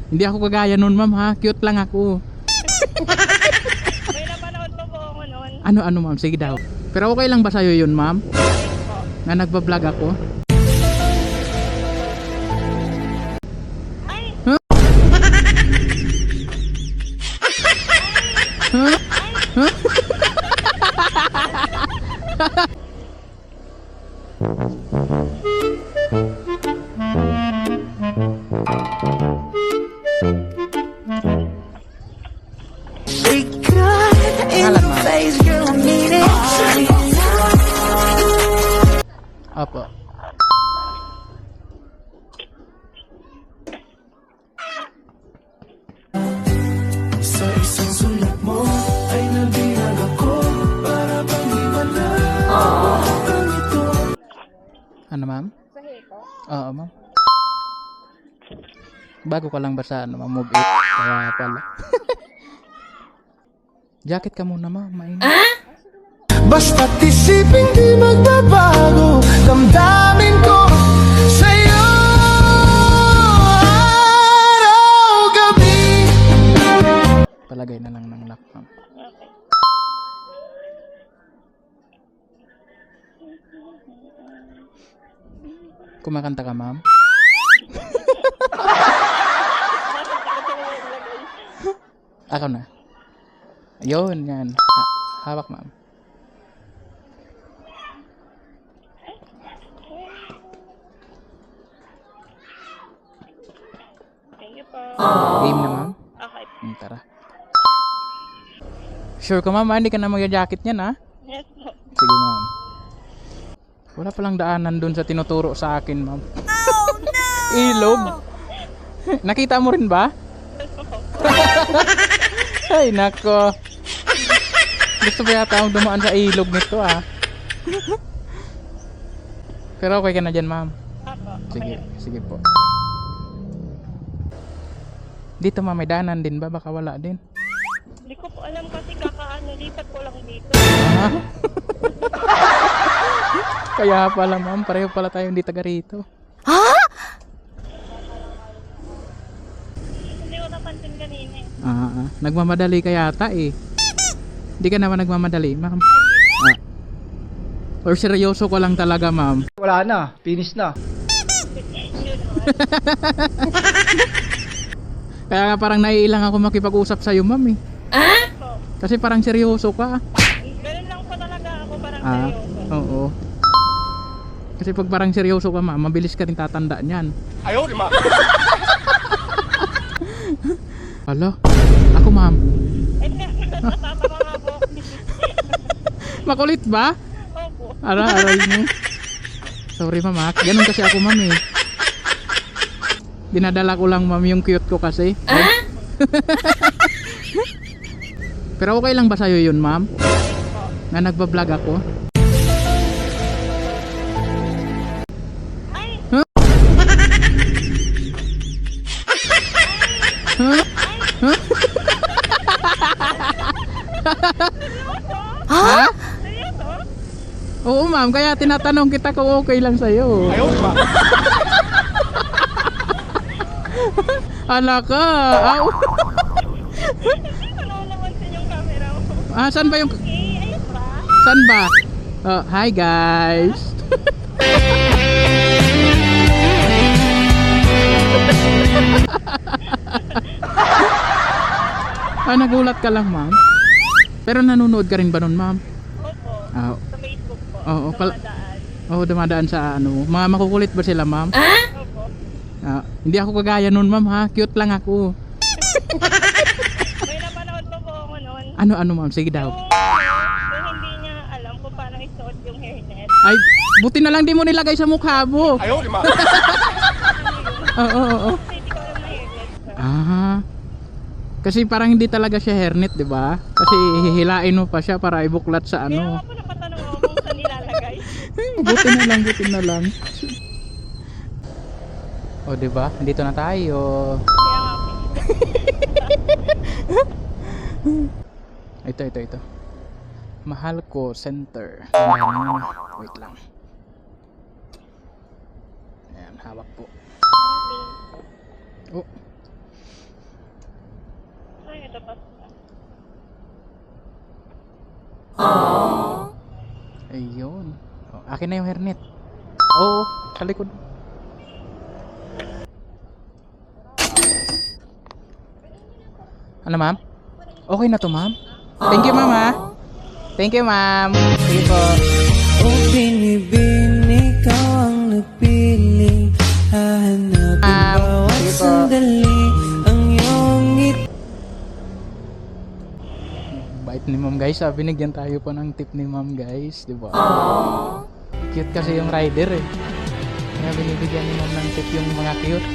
Hindi ako kagaya nun, ma'am, ha? Cute lang ako. May napanood po po ako noon. Ano, ma'am? Sige daw. Pero okay lang ba sa'yo yun, ma'am? Na nagbablog ako? Ay! Huh? Huh? Huh? Pangalan, ma'am? Opo. Sa isang sulat mo ay nabihag ako para bang himala ang ito. Ano, ma'am? Sa hiko? Oo, ma'am. Bago ka lang ba sa ano, ma'am? Move it. Kaya pala. Jacket ka muna, ma'am. Mainit. Basta't isipin di magbabago damdamin ko sa'yo araw-gabi. Palagay na lang ng lock, ma'am. Okay. Kumakanta ka, ma'am? Ako na. Ayun, yan. Hawak, ma'am. Thank you po. Game na, ma'am? Okay. Tara. Sure ka, ma'am? Hindi ka na mag-jacket niyan, ha? Yes po. Sige, ma'am. Wala palang daanan dun sa tinuturo sa akin, ma'am. Oh, no! Ilog. Nakita mo rin ba? Ay, nako. Gusto ba yata akong dumaan sa ilog nito, ah? Pero okay ka na dyan, ma'am. Apo. Sige, sige po. Dito, ma'am, may daanan din ba? Baka wala din. Hindi ko po alam kasi kakaano, lipat ko lang dito. Ah? Kaya pala, ma'am, pareho pala tayo hindi taga rito. Hindi ko napansin kanina eh. Nagmamadali ka yata eh. Hindi ka naman nagmamadali, ma'am. Or seryoso ko lang talaga, ma'am. Wala na, finish na. Yun naman. Kaya nga parang naiilang ako makipag-usap sa'yo, ma'am eh. Po. Kasi parang seryoso ka. Ganun lang po talaga ako parang Ah, seryoso. oo. Kasi pag parang seryoso ka, ma'am, mabilis ka rin tatanda niyan. Ayaw, di ma. Hala, ako, ma'am. Eh, natatawa nga po. Makulit ba? Opo. Aray mo. Sorry, ma'am, ha? Ganun kasi ako, ma'am eh. Dinadala ko lang, ma'am, yung cute ko kasi. Pero okay lang ba sa'yo yun, ma'am? Na nagbablog ako? Ay! Huh? Huh? Huh? Ha? Seryoso? Oo, ma'am, kaya tinatanong kita kung okay lang sa'yo. Ayaw, di ma. Ala ka! Aw! Ano naman sa yung camera mo? Saan ba yung... Okay, ayos ba? Saan ba? Oh, hi guys! Nagulat ka lang, ma'am. Pero nanonood ka rin ba nun, ma'am? Opo. Ah, Sa Facebook po. Oo, Dumadaan. dumadaan sa ano. Mga makukulit ba sila, ma'am? Opo. Hindi ako kagaya nun, ma'am, ha? Cute lang ako. May napanood po po ako noon. Ano, ma'am? Sige daw. Yung hindi niya alam kung paano isuot yung hairnet. Ay, buti na lang di mo nilagay sa mukha mo. Ayaw, di ma. Oo. Kasi hindi ko alam na hairnet ka. Kasi parang hindi talaga siya hairnet, di ba? Kasi hihilain mo pa siya para ibuklat sa Kaya ano. nga po napatanong ako kung saan nilalagay. Buti na lang. O, di ba? Dito na tayo. Kaya nga po. Ito. Mahal ko center. Wait lang. Ayan, hawak po. Okay. Oh. Ito pasok na. Ayun. Oh, akin na yung hairnet. Oo, sa likod. Ano, ma'am? Okay na to, ma'am? Thank you, ma'am, ha? Thank you, ma'am. Sige po. O binibin, ikaw ang napiling hahanapin bawat sige po. sandali ang iyong ngiti. Bait ni ma'am, guys. Binigyan tayo pa ng tip ni ma'am, guys. Diba? Cute kasi yung rider, eh. Kaya binibigyan ni ma'am ng tip yung mga cute.